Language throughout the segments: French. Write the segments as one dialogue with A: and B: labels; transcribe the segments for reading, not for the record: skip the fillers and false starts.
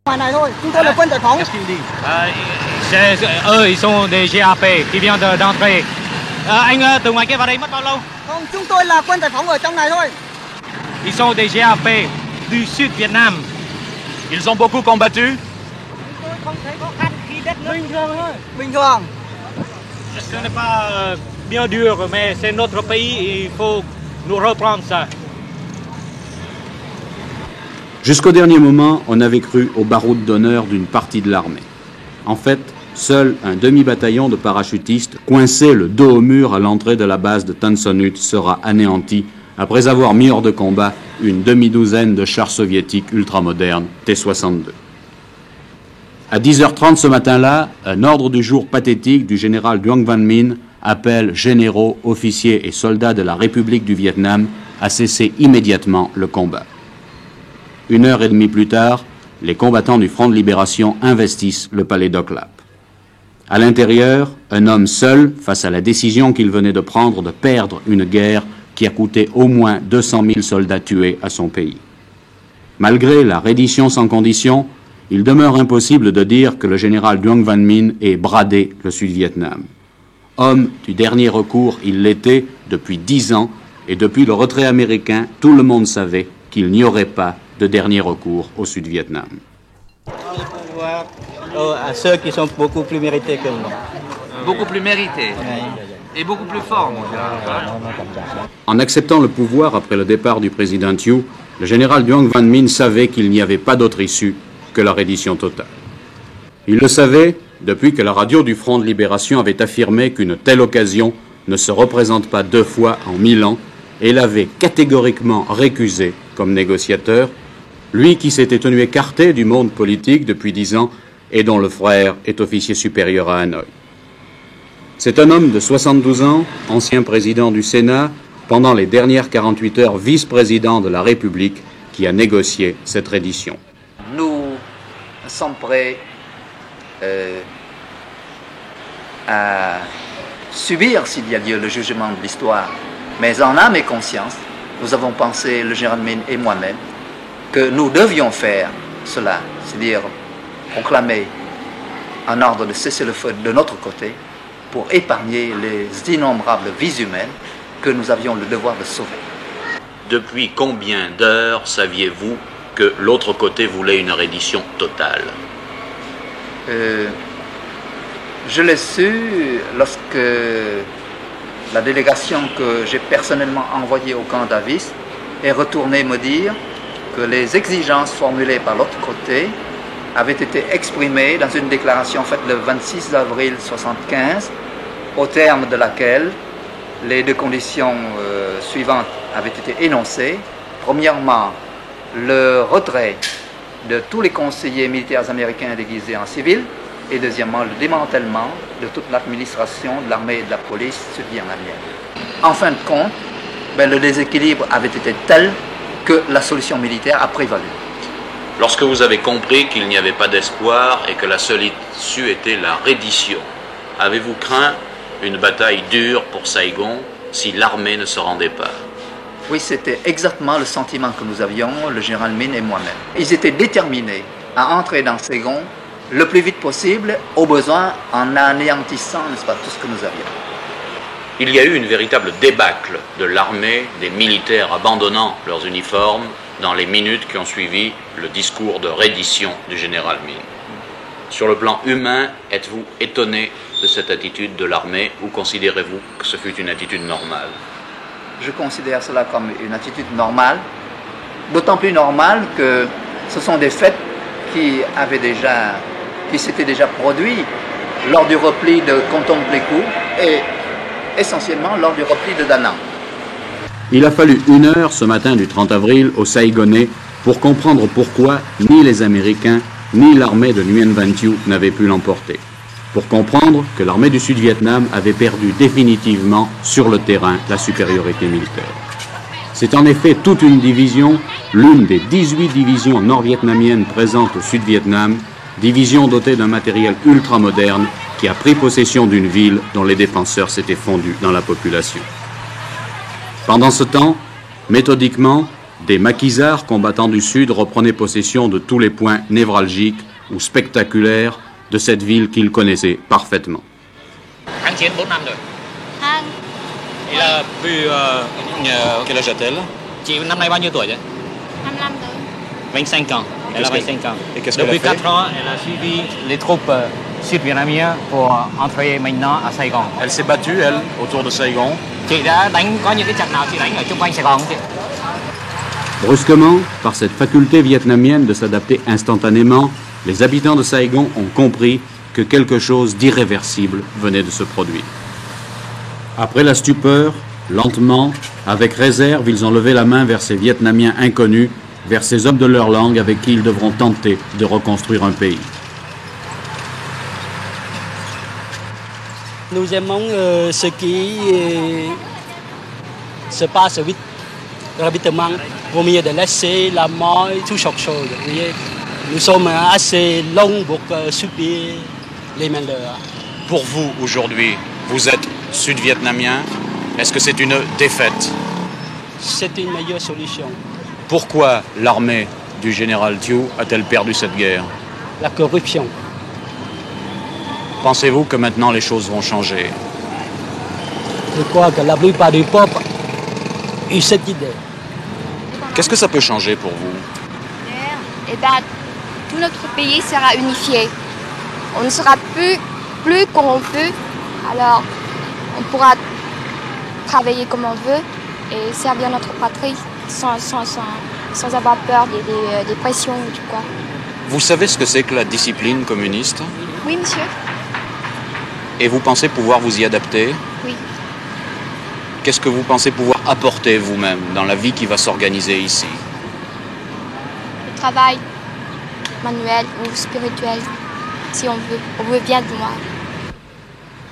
A: Qu'est-ce qu'il dit? Eux, ils sont des GAP qui viennent d'entrer. Anh từ ngoài kia vào đây mất bao lâu?
B: Không, chúng tôi là quân giải phóng ở trong này thôi.
A: Ils sont des GAP du Sud Vietnam. Ils ont beaucoup combattu?
B: Chúng tôi không thấy khó khăn khi đất nước bình thường thôi. Bình thường.
A: Ce n'est pas bien dur, mais c'est notre pays, il faut nous reprendre ça.
C: Jusqu'au dernier moment, on avait cru au baroud d'honneur d'une partie de l'armée. En fait, seul un demi-bataillon de parachutistes, coincé le dos au mur à l'entrée de la base de Tan Son Nhut, sera anéanti après avoir mis hors de combat une demi-douzaine de chars soviétiques ultramodernes T-62. À 10h30 ce matin-là, un ordre du jour pathétique du général Duong Van Minh appelle généraux, officiers et soldats de la République du Vietnam à cesser immédiatement le combat. 1h30 plus tard, les combattants du Front de Libération investissent le palais d'Oc Lap. À l'intérieur, un homme seul, face à la décision qu'il venait de prendre de perdre une guerre qui a coûté au moins 200 000 soldats tués à son pays. Malgré la reddition sans condition, il demeure impossible de dire que le général Duong Van Minh ait bradé le Sud-Vietnam. Homme du dernier recours, il l'était depuis 10 ans, et depuis le retrait américain, tout le monde savait qu'il n'y aurait pas de dernier recours au Sud-Vietnam.
D: À ceux qui sont beaucoup plus mérités que nous.
E: Beaucoup plus mérités et beaucoup plus forts.
C: En acceptant le pouvoir après le départ du président Thieu, le général Duong Van Minh savait qu'il n'y avait pas d'autre issue que la reddition totale. Il le savait depuis que la radio du Front de Libération avait affirmé qu'une telle occasion ne se représente pas 2 fois en 1000 ans et l'avait catégoriquement récusé comme négociateur, lui qui s'était tenu écarté du monde politique depuis 10 ans et dont le frère est officier supérieur à Hanoï. C'est un homme de 72 ans, ancien président du Sénat, pendant les dernières 48 heures vice-président de la République, qui a négocié cette reddition.
E: Nous sommes prêts à subir, s'il y a lieu, le jugement de l'histoire. Mais en âme et conscience, nous avons pensé, le général Minh et moi-même, que nous devions faire cela, c'est-à-dire proclamer un ordre de cessez-le-feu de notre côté pour épargner les innombrables vies humaines que nous avions le devoir de sauver.
C: Depuis combien d'heures saviez-vous que l'autre côté voulait une reddition totale?
E: Je l'ai su lorsque la délégation que j'ai personnellement envoyée au camp Davis est retournée me dire que les exigences formulées par l'autre côté avaient été exprimées dans une déclaration faite le 26 avril 1975, au terme de laquelle les 2 conditions suivantes avaient été énoncées. Premièrement, le retrait de tous les conseillers militaires américains déguisés en civil, et deuxièmement, le démantèlement de toute l'administration de l'armée et de la police sud-vietnamienne. En fin de compte, le déséquilibre avait été tel que la solution militaire a prévalu.
C: Lorsque vous avez compris qu'il n'y avait pas d'espoir et que la seule issue était la reddition, avez-vous craint une bataille dure pour Saigon si l'armée ne se rendait pas?
E: Oui, c'était exactement le sentiment que nous avions, le général Minh et moi-même. Ils étaient déterminés à entrer dans Saigon le plus vite possible, au besoin en anéantissant, n'est-ce pas, tout ce que nous avions.
C: Il y a eu une véritable débâcle de l'armée, des militaires abandonnant leurs uniformes dans les minutes qui ont suivi le discours de reddition du général Minh. Sur le plan humain, êtes-vous étonné de cette attitude de l'armée ou considérez-vous que ce fut une attitude normale?
E: Je considère cela comme une attitude normale, d'autant plus normale que ce sont des faits qui s'étaient déjà produits lors du repli de Konton Pleiku et essentiellement lors du repli de Da Nang.
C: Il a fallu 1 heure ce matin du 30 avril aux Saïgonais pour comprendre pourquoi ni les Américains ni l'armée de Nguyen Van Thieu n'avaient pu l'emporter. Pour comprendre que l'armée du Sud-Vietnam avait perdu définitivement sur le terrain la supériorité militaire. C'est en effet toute une division, l'une des 18 divisions nord-vietnamiennes présentes au Sud-Vietnam, division dotée d'un matériel ultramoderne qui a pris possession d'une ville dont les défenseurs s'étaient fondus dans la population. Pendant ce temps, méthodiquement, des maquisards combattants du Sud reprenaient possession de tous les points névralgiques ou spectaculaires de cette ville qu'ils connaissaient parfaitement.
A: Kháng chiến 4 năm rồi. Il a pu... Quel âge a-t-elle? Chị năm nay bao nhiêu tuổi vậy?
B: 25 tuổi.
A: 25 ans. Elle a 25 ans.
F: Et qu'est-ce qu'elle a
A: Depuis
F: fait?
A: 4 ans, elle a suivi les troupes sud-vietnamiennes pour entrer maintenant à Saigon.
F: Elle s'est battue, elle, autour de Saigon.
A: Chị đã có những cái trận nào chị đánh ở chung quanh Sài Gòn không chị?
C: Brusquement, par cette faculté vietnamienne de s'adapter instantanément, les habitants de Saigon ont compris que quelque chose d'irréversible venait de se produire. Après la stupeur, lentement, avec réserve, ils ont levé la main vers ces Vietnamiens inconnus, vers ces hommes de leur langue avec qui ils devront tenter de reconstruire un pays.
G: Nous aimons ce qui se passe vite, rapidement, au milieu de l'essai, la mort, toutes sortes de choses. Vous voyez, nous sommes assez longs pour subir les malheurs.
F: Pour vous, aujourd'hui, vous êtes sud-vietnamien. Est-ce que c'est une défaite?
G: C'est une meilleure solution.
F: Pourquoi l'armée du général Thieu a-t-elle perdu cette guerre?
G: La corruption.
F: Pensez-vous que maintenant les choses vont changer?
G: Je crois que la plupart du peuple a eu cette idée.
F: Qu'est-ce que ça peut changer pour vous?
H: Eh bien, tout notre pays sera unifié. On ne sera plus corrompu. Alors, on pourra travailler comme on veut et servir notre patrie sans avoir peur des pressions ou du quoi.
F: Vous savez ce que c'est que la discipline communiste?
H: Oui, monsieur.
F: Et vous pensez pouvoir vous y adapter?
H: Oui.
F: Qu'est-ce que vous pensez pouvoir apporter vous-même dans la vie qui va s'organiser ici?
H: Le travail manuel ou spirituel, si on veut bien du moins.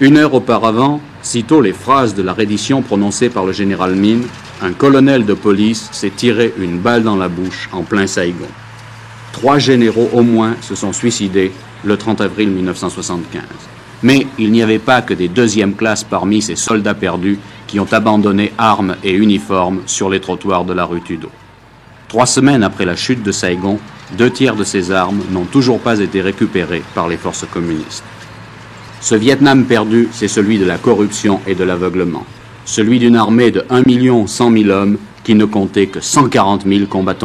C: Une heure auparavant, sitôt les phrases de la reddition prononcées par le général Min, un colonel de police s'est tiré une balle dans la bouche en plein Saigon. 3 généraux au moins se sont suicidés le 30 avril 1975. Mais il n'y avait pas que des deuxièmes classes parmi ces soldats perdus qui ont abandonné armes et uniformes sur les trottoirs de la rue Tudo. 3 semaines après la chute de Saigon, 2 tiers de ces armes n'ont toujours pas été récupérées par les forces communistes. Ce Vietnam perdu, c'est celui de la corruption et de l'aveuglement. Celui d'une armée de 1 100 000 hommes qui ne comptait que 140 000 combattants.